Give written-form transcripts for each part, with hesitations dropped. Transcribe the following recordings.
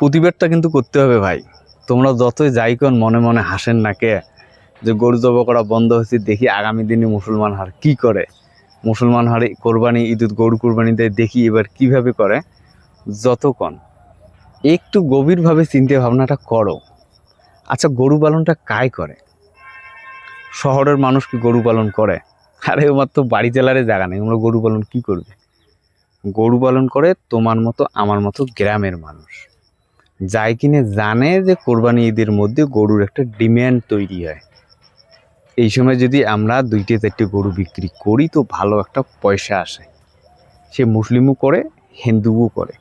প্রতিবাদটা কিন্তু করতে হবে ভাই। তোমরা যতই যাই কোন মনে মনে হাসেন না কে যে গরু জবাই করা বন্ধ হয়েছে, দেখি আগামী দিনে মুসলমান হার কি করে। মুসলমান হারে কোরবানি ঈদ গরু কোরবানি দেয়, দেখি এবার কিভাবে করে। যতক্ষণ একটু গভীরভাবে চিন্তা ভাবনাটা করো। আচ্ছা, গরু পালনটা কাই করে? শহরের মানুষ কি গরু পালন করে? আরে আমার তো বাড়ি জেলারে জায়গা নেই, আমরা গরু পালন কি করবে? গরু পালন করে তোমার মতো আমার মতো গ্রামের মানুষ, যাই কিনে জানে যে কোরবানি ঈদের মধ্যে গরুর একটা ডিম্যান্ড তৈরি হয়। এই সময় যদি আমরা 2-4টে গরু বিক্রি করি তো ভালো একটা পয়সা আসে। সে মুসলিমও করে, হিন্দুও করে,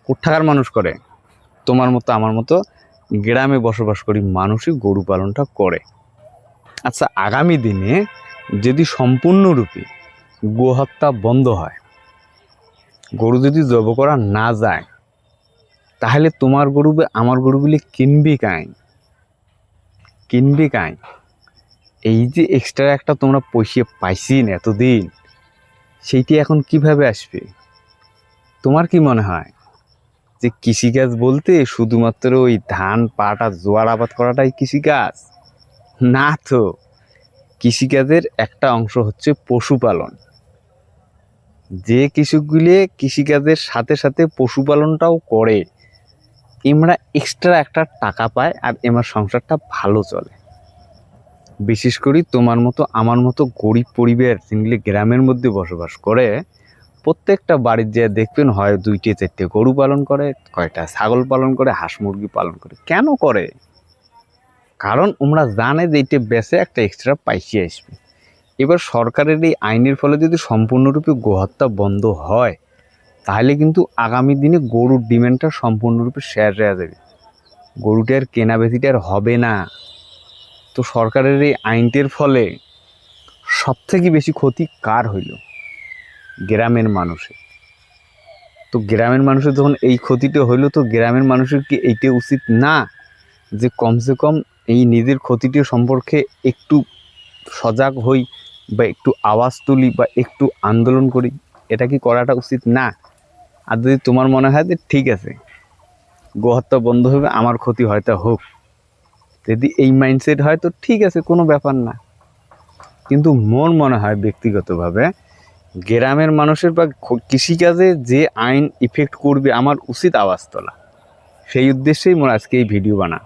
কোথাকার মানুষ করে? তোমার মতো আমার মতো গ্রামে বসবাস করি মানুষই গরু পালনটা করে। আচ্ছা, আগামী দিনে যদি সম্পূর্ণরূপে গোহত্যা বন্ধ হয়, গরু যদি জবাই করা না যায়, তাহলে তোমার গরু আমার গরুগুলি কিনবে কাই? এই যে এক্সট্রা একটা তোমরা পয়সা পাইছিন এতদিন, সেইটি এখন কিভাবে আসবে? তোমার কি মনে হয় যে কৃষিকাজ বলতে শুধুমাত্র ওই ধান পাট আর জোয়ার আবাদ করাটাই কৃষিকাজ? না তো, কৃষিকাজের একটা অংশ হচ্ছে পশুপালন। যে কৃষকগুলি কৃষিকাজের সাথে সাথে পশুপালনটাও করে, এমরা এক্সট্রা একটা টাকা পায় আর এমার সংসারটা ভালো চলে। বিশেষ করে তোমার মতো আমার মতো গরিব পরিবার যেগুলি গ্রামের মধ্যে বসবাস করে, প্রত্যেকটা বাড়ির যে দেখবেন হয় 2-4টে গরু পালন করে, কয়টা ছাগল পালন করে, হাঁস মুরগি পালন করে। কেন করে? কারণ ওমরা জানে যে এইটা বেচে একটা এক্সট্রা পয়সা আসবে। এবার সরকারের এই আইনের ফলে যদি সম্পূর্ণরূপে গোহত্যা বন্ধ হয়, তাহলে কিন্তু আগামী দিনে গরুর ডিমান্ডটা সম্পূর্ণরূপে শেষ হয়ে যাবে। গরুটার কেনা বেচিটার হবে না। তো সরকারের এই আইনটির ফলে সবথেকে বেশি ক্ষতি কার হইল? গ্রামের মানুষের। তো গ্রামের মানুষের যখন এই ক্ষতিটা হইল, তো গ্রামের মানুষের কি এইটা উচিত না যে কমসে কম এই নিজের ক্ষতিটি সম্পর্কে একটু সজাগ হই, বা একটু আওয়াজ তুলি, বা একটু আন্দোলন করি? এটা কি করাটা উচিত না? আর যদি তোমার মনে হয় যে ঠিক আছে গোহত্যা বন্ধ হবে, আমার ক্ষতি হয়তো হোক, যদি এই মাইন্ডসেট হয় তো ঠিক আছে, কোনো ব্যাপার না। কিন্তু মোর মনে হয় ব্যক্তিগতভাবে গ্রামের মানুষের বা কৃষিকাজে যে আইন ইফেক্ট করবে, আমার উচিত আওয়াজ তোলা। সেই উদ্দেশ্যেই মোর আজকে এই ভিডিও বানা।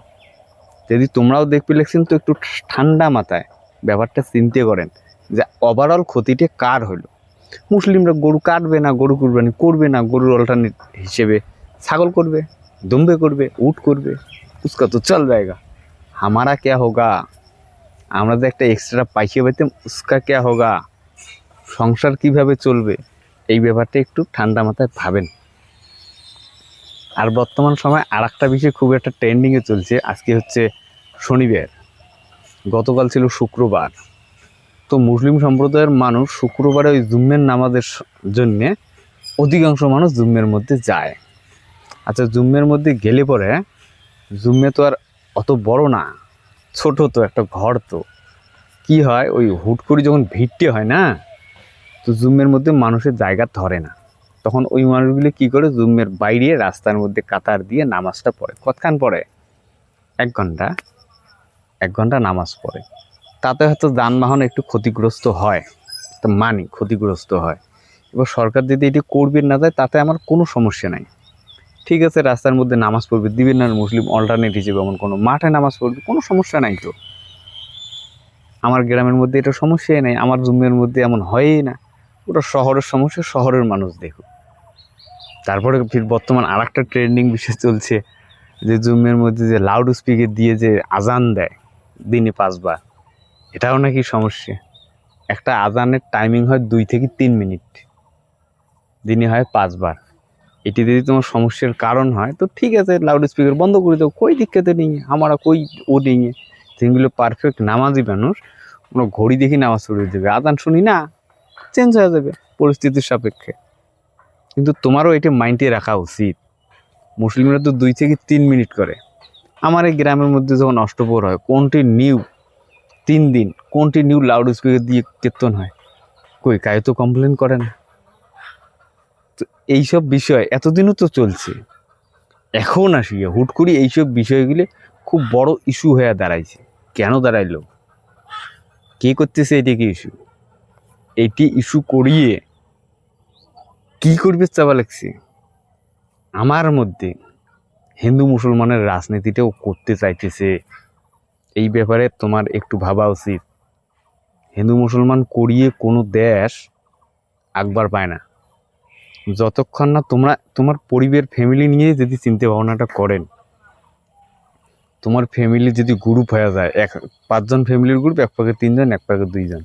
যদি তোমরাও দেখতে লেগছেন তো একটু ঠান্ডা মাথায় ব্যাপারটা চিন্তা করেন যে ওভারঅল ক্ষতিটা কার হইল। মুসলিমরা গরু কাটবে না, গরু কুরবানি করবে না, গরুর অল্টারনেট হিসেবে ছাগল করবে, দুম্বে করবে, উট করবে, উসকা তো চল যায়গা, হামারা ক্যা হোগা? আমরা যে একটা এক্সট্রা পয়সা পেতাম, উসকা ক্যা হোগা? সংসার কিভাবে চলবে? এই ব্যাপারটা একটু ঠান্ডা মাথায় ভাবেন। আর বর্তমান সময় আর একটা বিষয় খুব একটা ট্রেন্ডিংয়ে চলছে। আজকে হচ্ছে শনিবার, গতকাল ছিল শুক্রবার। তো মুসলিম সম্প্রদায়ের মানুষ শুক্রবারে ওই জুম্মের নামাজের জন্যে অধিকাংশ মানুষ জুম্মের মধ্যে যায়। আচ্ছা, জুম্মের মধ্যে গেলে পরে জুম্মে তো আর অত বড় না, ছোট তো একটা ঘর। তো কি হয়, ওই হুট করে যখন ভিড়টে হয় না, তো জুম্মের মধ্যে মানুষের জায়গা ধরে না। তখন ওই মানুষগুলি কী করে, জুম্মের বাইরে রাস্তার মধ্যে কাতার দিয়ে নামাজটা পড়ে। কতক্ষণ পড়ে? 1 ঘন্টা নামাজ পড়ে। তাতে হয়তো যানবাহন একটু ক্ষতিগ্রস্ত হয়, তো ক্ষতিগ্রস্ত হয়। এবার সরকার যদি এটি করবে না যায়, তাতে আমার কোনো সমস্যা নাই। ঠিক আছে, রাস্তার মধ্যে নামাজ পড়বে, দিবেন না মুসলিম অল্টারনেট হিসেবে এমন কোনো মাঠে নামাজ পড়বে, কোনো সমস্যা নাই। তো আমার গ্রামের মধ্যে এটা সমস্যাই নাই, আমার জুম্মের মধ্যে এমন হয়ই না। ওটা শহরের সমস্যা, শহরের মানুষ দেখুক। তারপরে ফির বর্তমান আর একটা ট্রেন্ডিং বিষয় চলছে যে জুম্মের মধ্যে যে লাউড স্পিকার দিয়ে যে আজান দেয় দিনে 5 বার, এটাও নাকি সমস্যা। একটা আজানের টাইমিং হয় 2 থেকে 3 মিনিট, দিনে হয় 5 বার। এটি যদি তোমার সমস্যার কারণ হয় তো ঠিক আছে, লাউড স্পিকার বন্ধ করে দাও, কই দিক্কতে নেই, আমরা কই ও নেই। যেগুলো পারফেক্ট নামাজি মানুষ, কোনো ঘড়ি দেখি নামাজ পড়ে দেবে, আজান শুনি না, চেঞ্জ হয়ে যাবে পরিস্থিতির সাপেক্ষে। কিন্তু তোমারও এটা মাইন্ডে রাখা উচিত। মুসলিমরা তো 2 থেকে 3 মিনিট করে। আমার এই গ্রামের মধ্যে যখন অষ্টপ্রহর হয়, কন্টিনিউ 3 দিন কন্টিনিউ লাউড স্পিকার দিয়ে কীর্তন হয়, কই কায়ও তো কমপ্লেন করে না। তো এইসব বিষয় এতদিনও তো চলছে। এখন আসি হুট করে এইসব বিষয়গুলি খুব বড় ইস্যু হয়ে দাঁড়াইছে। কেন দাঁড়াইলো? কে করতেছে এটাকে ইস্যু? এটি ইস্যু করিয়ে কি করবে চাওয়া লাগছে? আমার মধ্যে হিন্দু মুসলমানের রাজনীতিটাও করতে চাইতেছে। এই ব্যাপারে তোমার একটু ভাবা উচিত। হিন্দু মুসলমান করিয়ে কোনো দেশ আগবার পায় না। যতক্ষণ না তোমার পরিবার ফ্যামিলি নিয়ে যদি চিন্তা ভাবনাটা করেন, তোমার ফ্যামিলি যদি গ্রুপ হয়ে যায়, 5জন ফ্যামিলির গ্রুপ, এক পাকে 3জন, এক পাকে 2জন,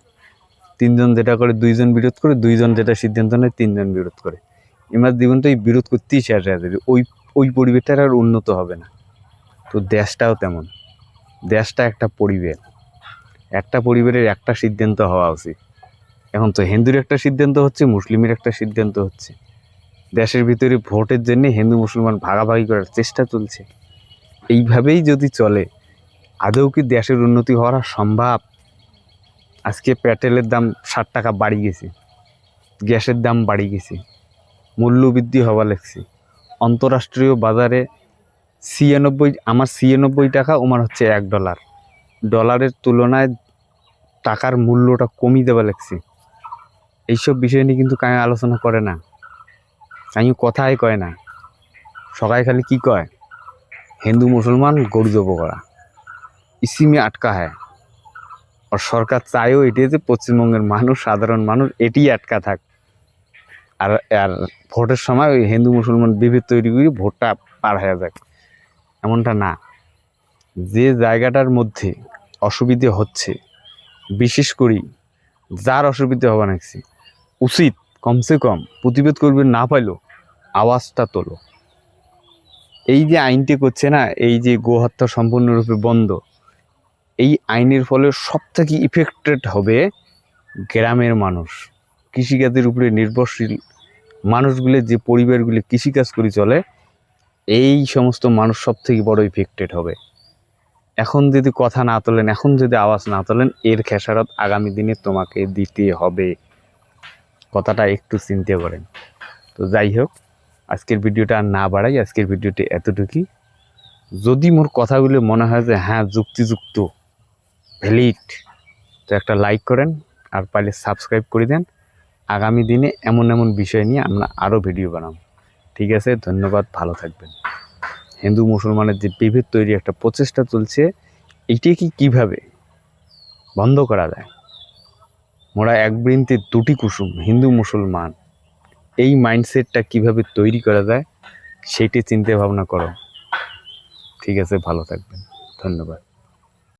3জন যেটা করে 2জন বিরোধ করে, 2জন যেটা সিদ্ধান্ত নেয় 3জন বিরোধ করে, এমার জীবন তো এই বিরোধ করতেই শেষ হয়ে যাবে। ওই পরিবেশটার আর উন্নত হবে না। তো দেশটাও তেমন। দেশটা একটা পরিবার, একটা পরিবারের একটা সিদ্ধান্ত হওয়া উচিত। এখন তো হিন্দুর একটা সিদ্ধান্ত হচ্ছে, মুসলিমের একটা সিদ্ধান্ত হচ্ছে। দেশের ভিতরে ভোটের জন্য হিন্দু মুসলমান ভাগাভাগি করার চেষ্টা চলছে। এইভাবেই যদি চলে, আদৌ কি দেশের উন্নতি হওয়া সম্ভব? আজকে পেট্রোলের দাম 60 টাকা বাড়ি গেছে, গ্যাসের দাম বাড়ি গেছে, মূল্যবৃদ্ধি হওয়া লাগছে। আন্তরাষ্ট্রীয় বাজারে 96 টাকা, আমার হচ্ছে $1। ডলারের তুলনায় টাকার মূল্যটা কমিয়ে দেওয়া লাগছে। এইসব বিষয় নিয়ে কিন্তু কাই আলোচনা করে না, কাই কথাই কয় না। সবাই খালি কি কয়? হিন্দু মুসলমান গরু জব করা, इसी में अटका है। और সরকার চায়ও এটি যে পশ্চিমবঙ্গের মানুষ, সাধারণ মানুষ এটি আটকা থাক। আর আর ভোটের সময় ওই হিন্দু মুসলমান বিভেদ তৈরি করে ভোটটা পার হয়ে যাক, এমনটা না। যে জায়গাটার মধ্যে অসুবিধে হচ্ছে, বিশেষ করে যার অসুবিধে হওয়া নাকছে, উচিত কমসে কম প্রতিবাদ করবে, না পাইলো আওয়াজটা তোলো। এই যে আইনটি করছে না, এই যে গোহত্যা সম্পূর্ণরূপে বন্ধ, এই আইনের ফলে সবথেকে ইফেক্টেড হবে গ্রামের মানুষ, কৃষিকাজের উপরে নির্ভরশীল মানুষগুলো, যে পরিবারগুলি কৃষিকাজ করে চলে, এই সমস্ত মানুষ সবথেকে বড় ইফেক্টেড হবে। এখন যদি কথা না তোলেন, এখন যদি আওয়াজ না তোলেন, এর খেসারত আগামী দিনে তোমাকে দিতে হবে। কথাটা একটু চিন্তা করেন। তো যাই হোক, আজকের ভিডিওটা আর না বাড়াই, আজকের ভিডিওটি এতটুকুই। যদি মোর কথাগুলো মনে হয় যে হ্যাঁ যুক্তিযুক্ত, ভ্যালিড, তো একটা লাইক করেন, আর পারলে সাবস্ক্রাইব করে দেন। আগামী দিনে এমন এমন বিষয় নিয়ে আমরা আরও ভিডিও বানাবো। ঠিক আছে, ধন্যবাদ, ভালো থাকবেন। হিন্দু মুসলমানের যে বিভেদ তৈরি একটা প্রচেষ্টা চলছে, এইটাকে কীভাবে বন্ধ করা যায়? মোরা এক বৃন্তে দুটি কুসুম, হিন্দু মুসলমান, এই মাইন্ডসেটটা কিভাবে তৈরি করা যায়, সেইটি চিন্তা ভাবনা করো। ঠিক আছে, ভালো থাকবেন, ধন্যবাদ।